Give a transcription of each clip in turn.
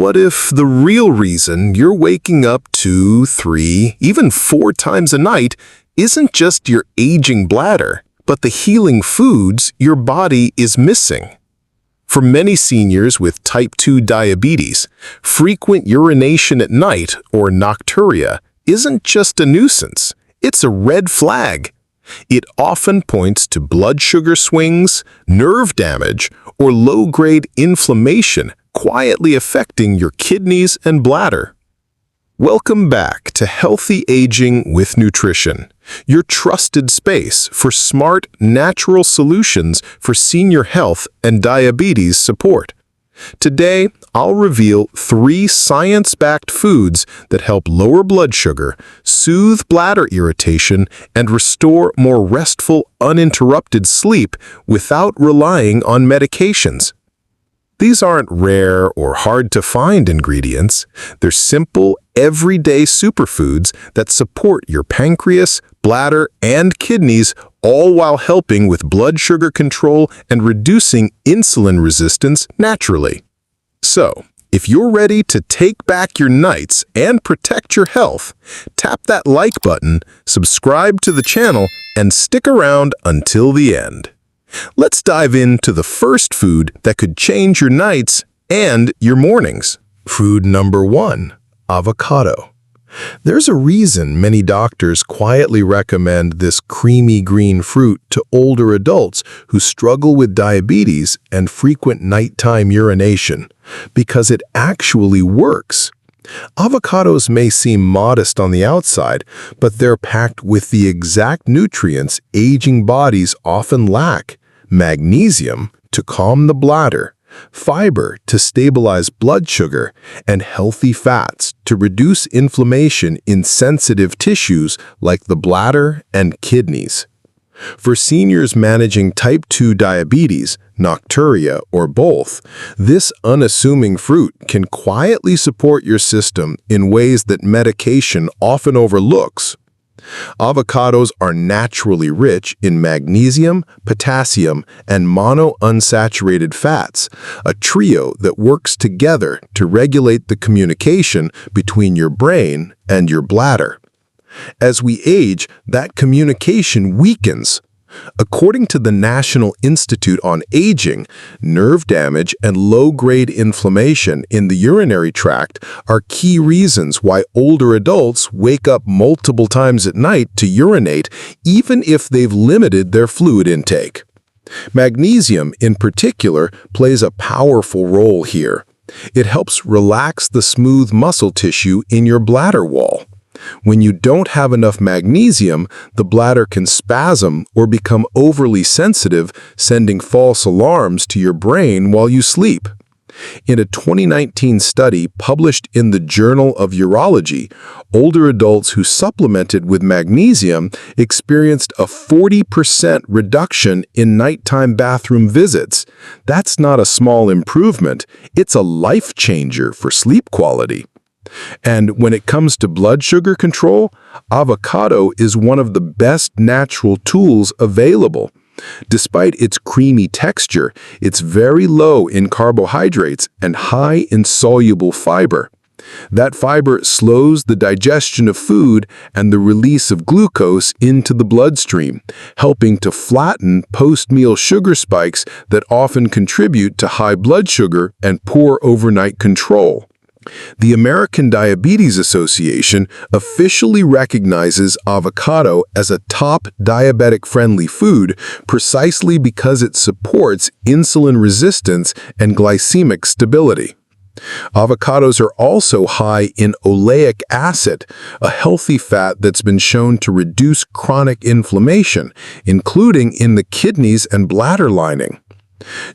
What if the real reason you're waking up 2, 3, even 4 times a night isn't just your aging bladder, but the healing foods your body is missing? For many seniors with type 2 diabetes, frequent urination at night, or nocturia, isn't just a nuisance, it's a red flag. It often points to blood sugar swings, nerve damage, or low-grade inflammation quietly affecting your kidneys and bladder. Welcome back to Healthy Aging with Nutrition, your trusted space for smart, natural solutions for senior health and diabetes support. Today, I'll reveal 3 science-backed foods that help lower blood sugar, soothe bladder irritation, and restore more restful, uninterrupted sleep without relying on medications. These aren't rare or hard-to-find ingredients. They're simple, everyday superfoods that support your pancreas, bladder, and kidneys, all while helping with blood sugar control and reducing insulin resistance naturally. So, if you're ready to take back your nights and protect your health, tap that like button, subscribe to the channel, and stick around until the end. Let's dive into the first food that could change your nights and your mornings. Food number 1, avocado. There's a reason many doctors quietly recommend this creamy green fruit to older adults who struggle with diabetes and frequent nighttime urination, because it actually works. Avocados may seem modest on the outside, but they're packed with the exact nutrients aging bodies often lack: magnesium to calm the bladder, fiber to stabilize blood sugar, and healthy fats to reduce inflammation in sensitive tissues like the bladder and kidneys. For seniors managing type 2 diabetes, nocturia, or both, this unassuming fruit can quietly support your system in ways that medication often overlooks. Avocados are naturally rich in magnesium, potassium, and monounsaturated fats, a trio that works together to regulate the communication between your brain and your bladder. As we age, that communication weakens. According to the National Institute on Aging, nerve damage and low-grade inflammation in the urinary tract are key reasons why older adults wake up multiple times at night to urinate, even if they've limited their fluid intake. Magnesium, in particular, plays a powerful role here. It helps relax the smooth muscle tissue in your bladder wall. When you don't have enough magnesium, the bladder can spasm or become overly sensitive, sending false alarms to your brain while you sleep. In a 2019 study published in the Journal of Urology, older adults who supplemented with magnesium experienced a 40% reduction in nighttime bathroom visits. That's not a small improvement, it's a life changer for sleep quality. And when it comes to blood sugar control, avocado is one of the best natural tools available. Despite its creamy texture, it's very low in carbohydrates and high in soluble fiber. That fiber slows the digestion of food and the release of glucose into the bloodstream, helping to flatten post-meal sugar spikes that often contribute to high blood sugar and poor overnight control. The American Diabetes Association officially recognizes avocado as a top diabetic-friendly food precisely because it supports insulin resistance and glycemic stability. Avocados are also high in oleic acid, a healthy fat that's been shown to reduce chronic inflammation, including in the kidneys and bladder lining.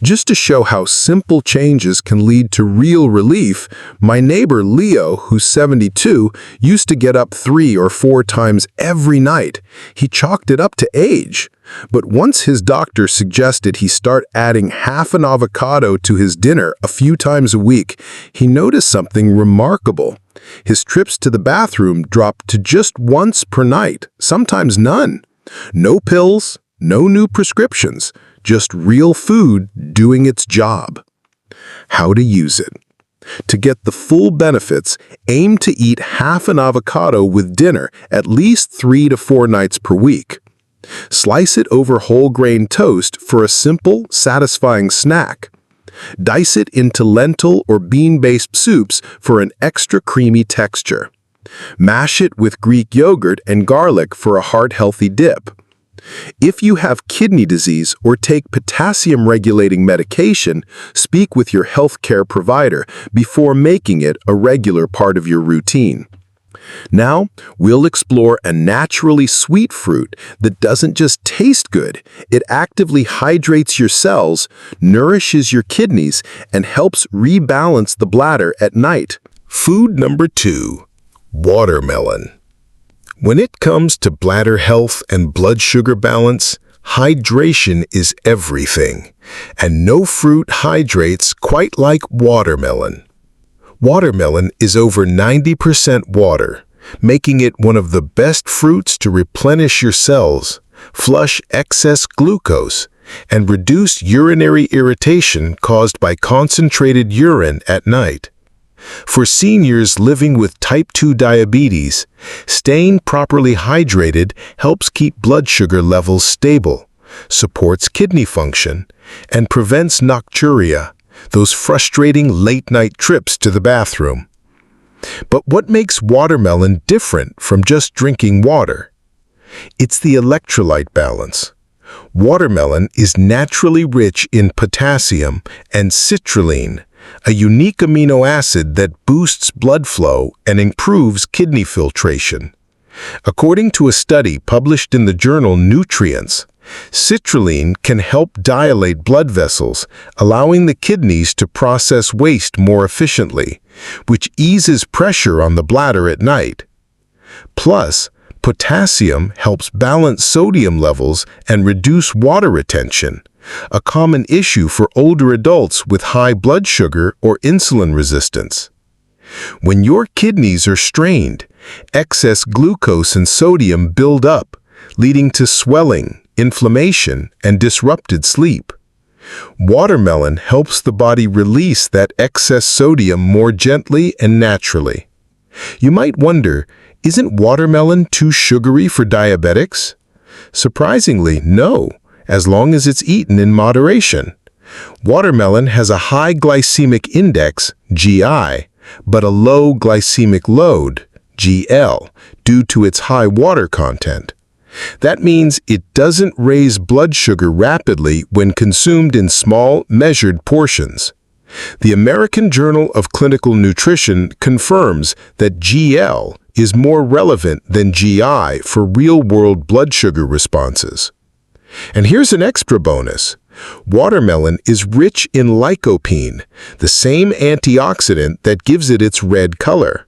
Just to show how simple changes can lead to real relief, my neighbor Leo, who's 72, used to get up 3 or 4 times every night. He chalked it up to age. But once his doctor suggested he start adding half an avocado to his dinner a few times a week, he noticed something remarkable. His trips to the bathroom dropped to just once per night, sometimes none. No pills, no new prescriptions. Just real food doing its job. How to use it. To get the full benefits, aim to eat half an avocado with dinner at least 3 to 4 nights per week. Slice it over whole grain toast for a simple, satisfying snack. Dice it into lentil or bean-based soups for an extra creamy texture. Mash it with Greek yogurt and garlic for a heart-healthy dip. If you have kidney disease or take potassium-regulating medication, speak with your healthcare provider before making it a regular part of your routine. Now, we'll explore a naturally sweet fruit that doesn't just taste good, it actively hydrates your cells, nourishes your kidneys, and helps rebalance the bladder at night. Food number 2, watermelon. When it comes to bladder health and blood sugar balance, hydration is everything, and no fruit hydrates quite like watermelon. Watermelon is over 90% water, making it one of the best fruits to replenish your cells, flush excess glucose, and reduce urinary irritation caused by concentrated urine at night. For seniors living with type 2 diabetes, staying properly hydrated helps keep blood sugar levels stable, supports kidney function, and prevents nocturia, those frustrating late-night trips to the bathroom. But what makes watermelon different from just drinking water? It's the electrolyte balance. Watermelon is naturally rich in potassium and citrulline, a unique amino acid that boosts blood flow and improves kidney filtration. According to a study published in the journal Nutrients, citrulline can help dilate blood vessels, allowing the kidneys to process waste more efficiently, which eases pressure on the bladder at night. Plus, potassium helps balance sodium levels and reduce water retention, a common issue for older adults with high blood sugar or insulin resistance. When your kidneys are strained, excess glucose and sodium build up, leading to swelling, inflammation, and disrupted sleep. Watermelon helps the body release that excess sodium more gently and naturally. You might wonder, isn't watermelon too sugary for diabetics? Surprisingly, no, as long as it's eaten in moderation. Watermelon has a high glycemic index, GI, but a low glycemic load, GL, due to its high water content. That means it doesn't raise blood sugar rapidly when consumed in small, measured portions. The American Journal of Clinical Nutrition confirms that GL is more relevant than GI for real-world blood sugar responses. And here's an extra bonus. Watermelon is rich in lycopene, the same antioxidant that gives it its red color.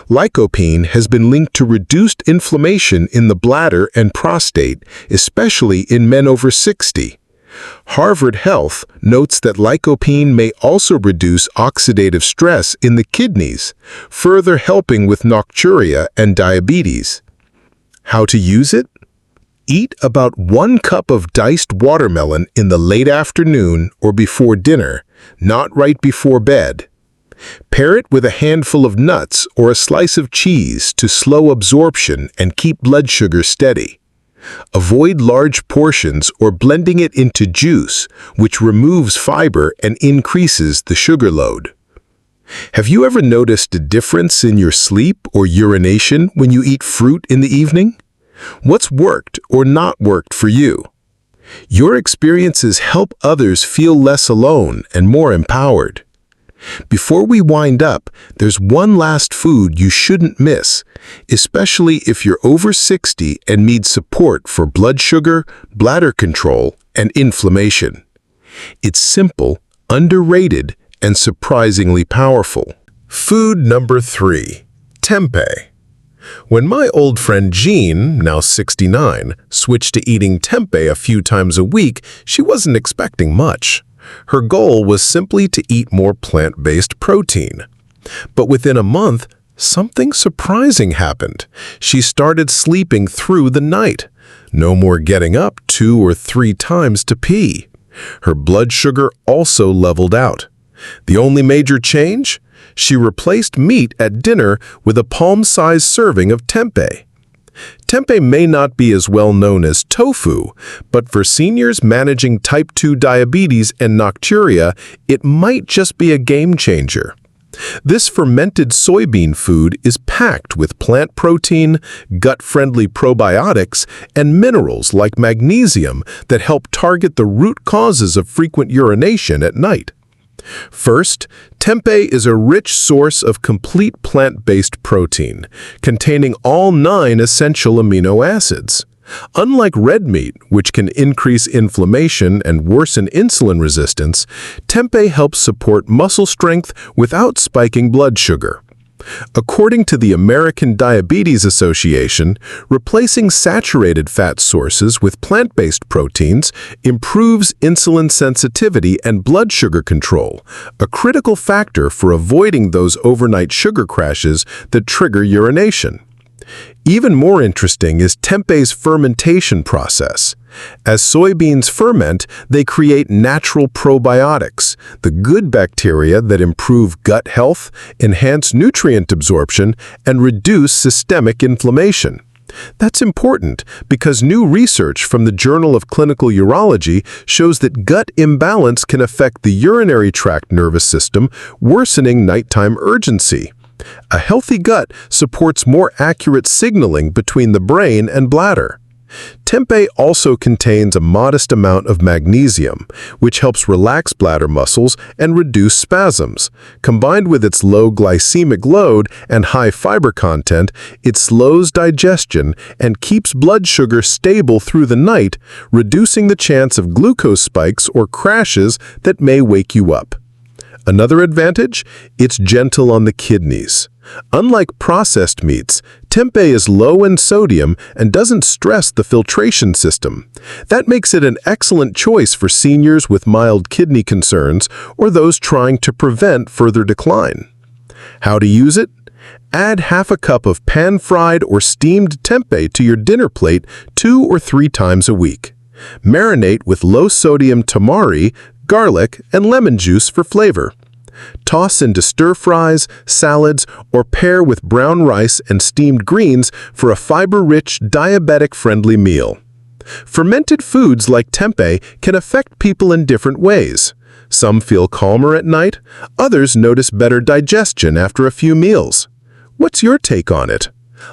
Lycopene has been linked to reduced inflammation in the bladder and prostate, especially in men over 60. Harvard Health notes that lycopene may also reduce oxidative stress in the kidneys, further helping with nocturia and diabetes. How to use it? Eat about 1 cup of diced watermelon in the late afternoon or before dinner, not right before bed. Pair it with a handful of nuts or a slice of cheese to slow absorption and keep blood sugar steady. Avoid large portions or blending it into juice, which removes fiber and increases the sugar load. Have you ever noticed a difference in your sleep or urination when you eat fruit in the evening? What's worked or not worked for you? Your experiences help others feel less alone and more empowered. Before we wind up, there's one last food you shouldn't miss, especially if you're over 60 and need support for blood sugar, bladder control, and inflammation. It's simple, underrated, and surprisingly powerful. Food number 3, tempeh. When my old friend Jean, now 69, switched to eating tempeh a few times a week, she wasn't expecting much. Her goal was simply to eat more plant-based protein. But within a month, something surprising happened. She started sleeping through the night. No more getting up 2 or 3 times to pee. Her blood sugar also leveled out. The only major change? She replaced meat at dinner with a palm-sized serving of tempeh. Tempeh may not be as well known as tofu, but for seniors managing type 2 diabetes and nocturia, it might just be a game changer. This fermented soybean food is packed with plant protein, gut-friendly probiotics, and minerals like magnesium that help target the root causes of frequent urination at night. First, tempeh is a rich source of complete plant-based protein, containing all 9 essential amino acids. Unlike red meat, which can increase inflammation and worsen insulin resistance, tempeh helps support muscle strength without spiking blood sugar. According to the American Diabetes Association, replacing saturated fat sources with plant-based proteins improves insulin sensitivity and blood sugar control, a critical factor for avoiding those overnight sugar crashes that trigger urination. Even more interesting is tempeh's fermentation process. As soybeans ferment, they create natural probiotics, the good bacteria that improve gut health, enhance nutrient absorption, and reduce systemic inflammation. That's important because new research from the Journal of Clinical Urology shows that gut imbalance can affect the urinary tract nervous system, worsening nighttime urgency. A healthy gut supports more accurate signaling between the brain and bladder. Tempeh also contains a modest amount of magnesium, which helps relax bladder muscles and reduce spasms. Combined with its low glycemic load and high fiber content, it slows digestion and keeps blood sugar stable through the night, reducing the chance of glucose spikes or crashes that may wake you up. Another advantage? It's gentle on the kidneys. Unlike processed meats, tempeh is low in sodium and doesn't stress the filtration system. That makes it an excellent choice for seniors with mild kidney concerns or those trying to prevent further decline. How to use it? Add half a cup of pan-fried or steamed tempeh to your dinner plate 2 or 3 times a week. Marinate with low-sodium tamari, garlic, and lemon juice for flavor. Toss into stir-fries, salads, or pair with brown rice and steamed greens for a fiber-rich, diabetic-friendly meal. Fermented foods like tempeh can affect people in different ways. Some feel calmer at night, others notice better digestion after a few meals. What's your take on it?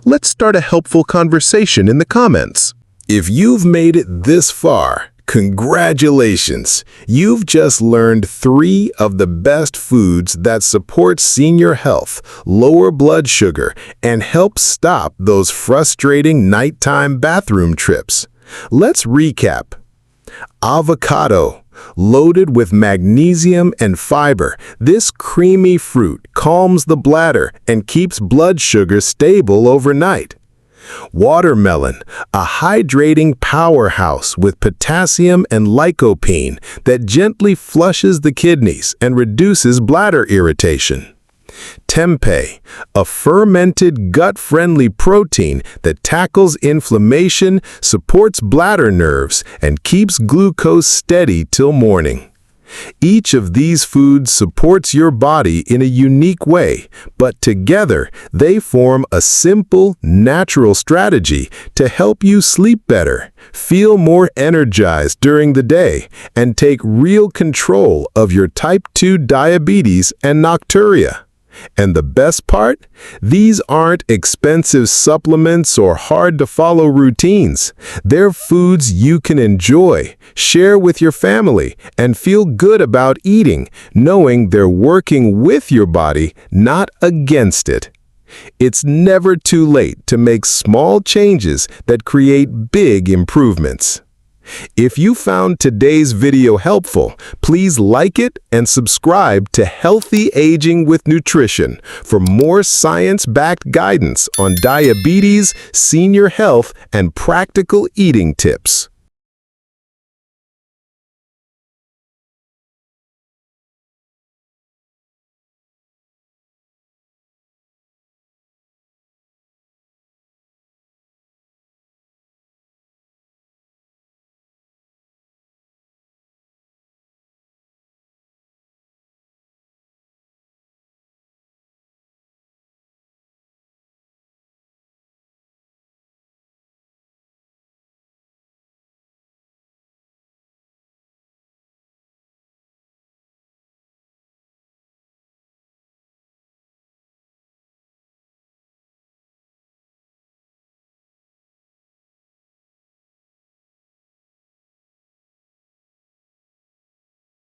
Let's start a helpful conversation in the comments. If you've made it this far, congratulations! You've just learned 3 of the best foods that support senior health, lower blood sugar, and help stop those frustrating nighttime bathroom trips. Let's recap. Avocado. Loaded with magnesium and fiber, this creamy fruit calms the bladder and keeps blood sugar stable overnight. Watermelon, a hydrating powerhouse with potassium and lycopene that gently flushes the kidneys and reduces bladder irritation. Tempeh, a fermented gut-friendly protein that tackles inflammation, supports bladder nerves, and keeps glucose steady till morning. Each of these foods supports your body in a unique way, but together they form a simple, natural strategy to help you sleep better, feel more energized during the day, and take real control of your type 2 diabetes and nocturia. And the best part? These aren't expensive supplements or hard-to-follow routines. They're foods you can enjoy, share with your family, and feel good about eating, knowing they're working with your body, not against it. It's never too late to make small changes that create big improvements. If you found today's video helpful, please like it and subscribe to Healthy Aging with Nutrition for more science-backed guidance on diabetes, senior health, and practical eating tips.